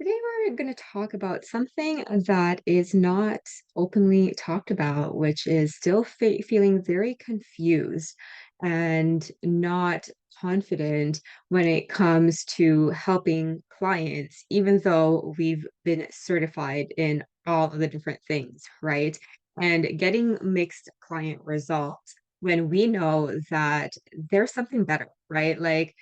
Today, we're going to talk about something that is not openly talked about, which is still feeling very confused and not confident when it comes to helping clients, even though we've been certified in all of the different things, right? And getting mixed client results when we know that there's something better, right? Like,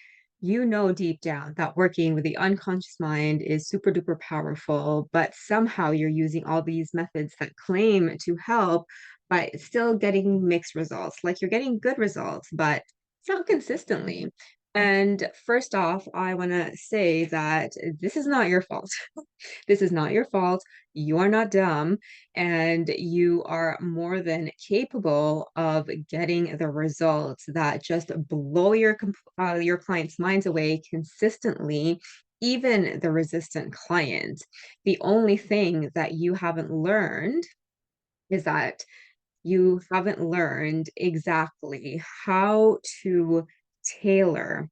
deep down that working with the unconscious mind is super duper powerful, but somehow you're using all these methods that claim to help, but still getting mixed results. Like, you're getting good results, but it's not consistently. And first off, I want to say that this is not your fault. This is not your fault. You are not dumb, and you are more than capable of getting the results that just blow your clients' minds away consistently, even the resistant client. The only thing that you haven't learned is that you haven't learned exactly how to tailor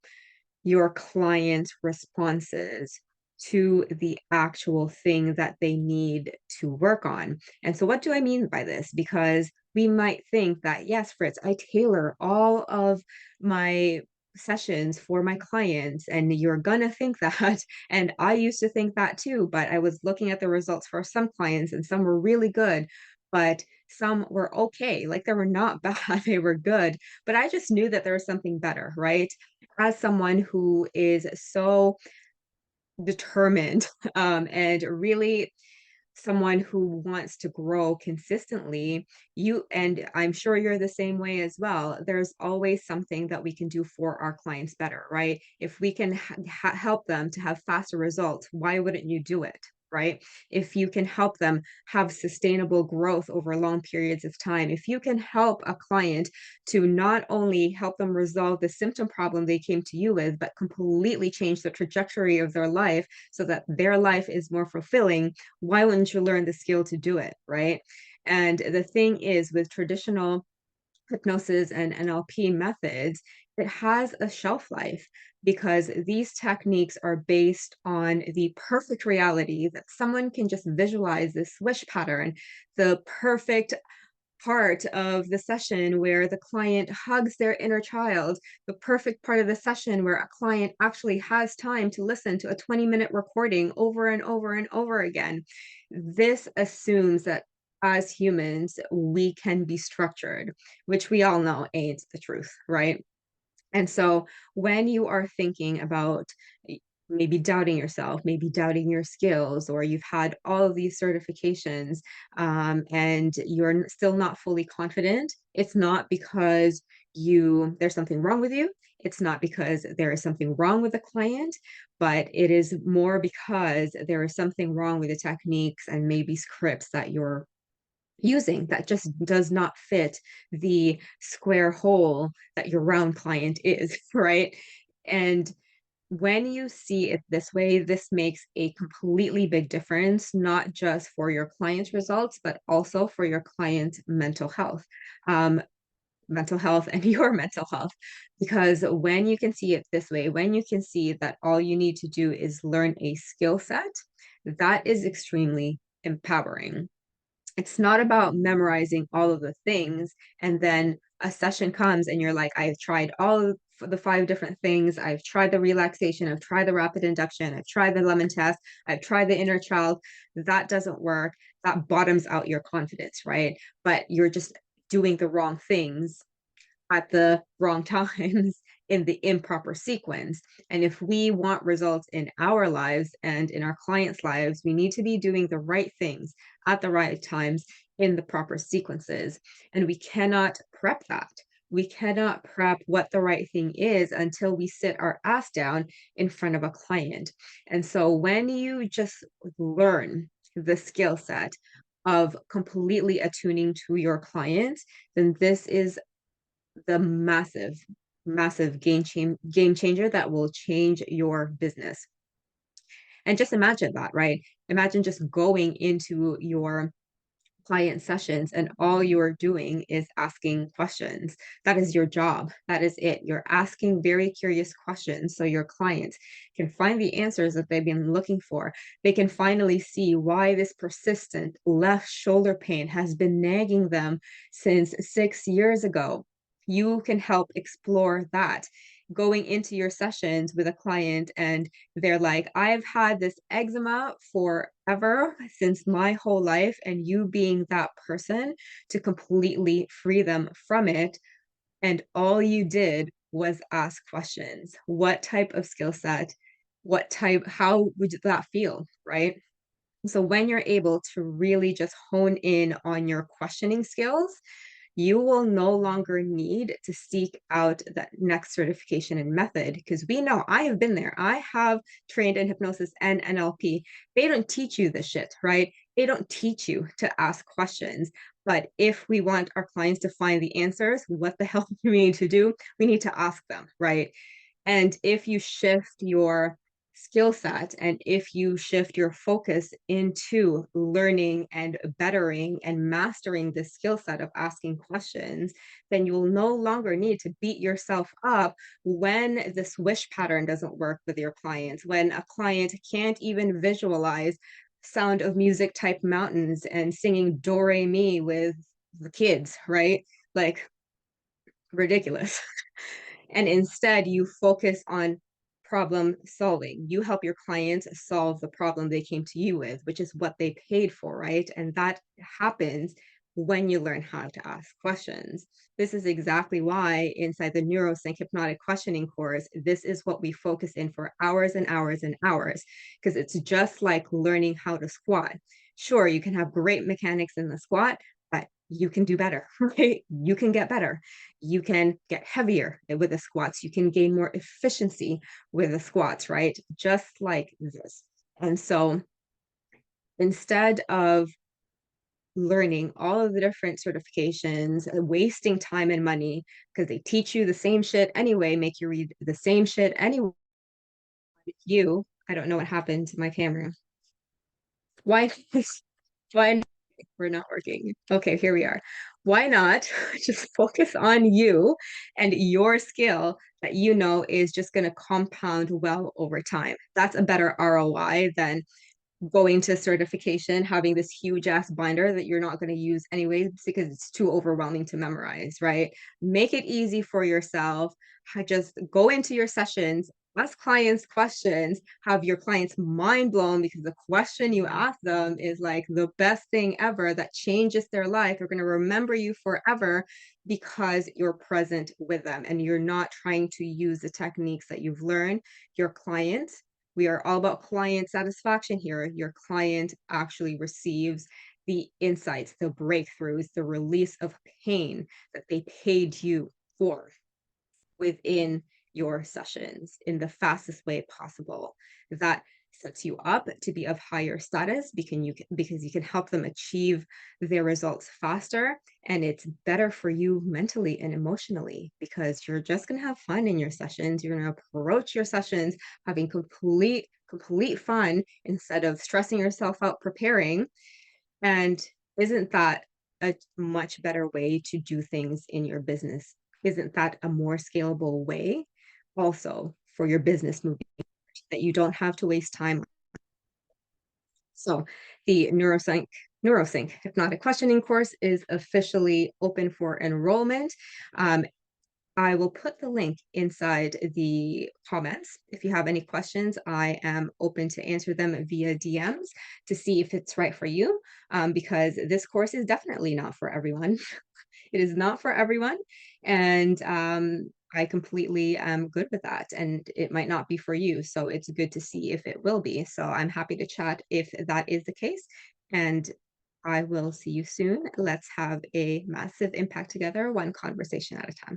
your client's responses to the actual thing that they need to work on. And so, what do I mean by this? Because we might think that, yes, Fritz, I tailor all of my sessions for my clients, and you're gonna think that. And I used to think that too, but I was looking at the results for some clients, and some were really good. But some were okay, like they were not bad, they were good. But I just knew that there was something better, right? As someone who is so determined and really someone who wants to grow consistently, you and I'm sure you're the same way as well. There's always something that we can do for our clients better, right? If we can help them to have faster results, why wouldn't you do it? Right? If you can help them have sustainable growth over long periods of time, if you can help a client to not only help them resolve the symptom problem they came to you with, but completely change the trajectory of their life so that their life is more fulfilling, why wouldn't you learn the skill to do it, right? And the thing is, with traditional hypnosis and NLP methods, it has a shelf life because these techniques are based on the perfect reality that someone can just visualize this wish pattern, the perfect part of the session where the client hugs their inner child, the perfect part of the session where a client actually has time to listen to a 20-minute recording over and over and over again. This assumes that as humans, we can be structured, which we all know ain't the truth, right? And so when you are thinking about maybe doubting yourself, maybe doubting your skills, or you've had all of these certifications and you're still not fully confident, it's not because there's something wrong with you. It's not because there is something wrong with the client, but it is more because there is something wrong with the techniques and maybe scripts that you're using that just does not fit the square hole that your round client is, right? And when you see it this way, this makes a completely big difference, not just for your client's results, but also for your client's um, mental health and your mental health. Because when you can see it this way, when you can see that all you need to do is learn a skill set, that is extremely empowering. It's not about memorizing all of the things and then a session comes and you're like, I've tried all of the five different things. I've tried the relaxation, I've tried the rapid induction, I've tried the lemon test, I've tried the inner child. That doesn't work. That bottoms out your confidence, right? But you're just doing the wrong things at the wrong times in the improper sequence. And if we want results in our lives and in our clients' lives, we need to be doing the right things at the right times in the proper sequences. And we cannot prep that. We cannot prep what the right thing is until we sit our ass down in front of a client. And so when you just learn the skill set of completely attuning to your client, then this is the massive game changer that will change your business. And just imagine that, right? Imagine just going into your client sessions and all you're doing is asking questions. That is your job. That is it. You're asking very curious questions so your clients can find the answers that they've been looking for. They can finally see why this persistent left shoulder pain has been nagging them since 6 years ago. You can help explore that. Going into your sessions with a client and they're like, I've had this eczema forever since my whole life, and you being that person to completely free them from it. And all you did was ask questions. What type of skill set? How would that feel? Right. So when you're able to really just hone in on your questioning skills, you will no longer need to seek out that next certification and method because we know I have been there. I have trained in hypnosis and NLP. They don't teach you this shit, right? They don't teach you to ask questions. But if we want our clients to find the answers, what the hell do we need to do? We need to ask them, right? And if you shift your skill set and if you shift your focus into learning and bettering and mastering the skill set of asking questions, then you will no longer need to beat yourself up when the swish pattern doesn't work with your clients, when a client can't even visualize sound of music type mountains and singing do re mi with the kids, right? Like ridiculous. And instead you focus on problem solving. You help your clients solve the problem they came to you with, which is what they paid for, right? And that happens when you learn how to ask questions. This is exactly why inside the neurosync hypnotic questioning course, this is what we focus in for hours and hours and hours, because it's just like learning how to squat. Sure, you can have great mechanics in the squat, but you can do better, right? You can get better. You can get heavier with the squats. You can gain more efficiency with the squats, right? Just like this. And so instead of learning all of the different certifications, wasting time and money because they teach you the same shit anyway, make you read the same shit anyway, I don't know what happened to my camera. Why, why we're not working. Okay, here we are. Why not just focus on you and your skill that you know is just going to compound well over time? That's a better ROI than going to certification, having this huge ass binder that you're not going to use anyways because it's too overwhelming to memorize, right? Make it easy for yourself. Just go into your sessions, ask clients questions, have your clients mind blown because the question you ask them is like the best thing ever that changes their life. They're going to remember you forever because you're present with them and you're not trying to use the techniques that you've learned. Your client, we are all about client satisfaction here. Your client actually receives the insights, the breakthroughs, the release of pain that they paid you for within your sessions in the fastest way possible. That sets you up to be of higher status because you can help them achieve their results faster, and it's better for you mentally and emotionally because you're just going to have fun in your sessions. You're going to approach your sessions having complete fun instead of stressing yourself out preparing. And isn't that a much better way to do things in your business? Isn't that a more scalable way also for your business moving forward, that you don't have to waste time? So the neurosync hypnotic questioning course is officially open for enrollment. Um, I will put the link inside the comments. If you have any questions, I am open to answer them via DMs to see if it's right for you, because this course is definitely not for everyone. It is not for everyone. And I completely am good with that. And it might not be for you. So it's good to see if it will be. So I'm happy to chat if that is the case. And I will see you soon. Let's have a massive impact together, one conversation at a time.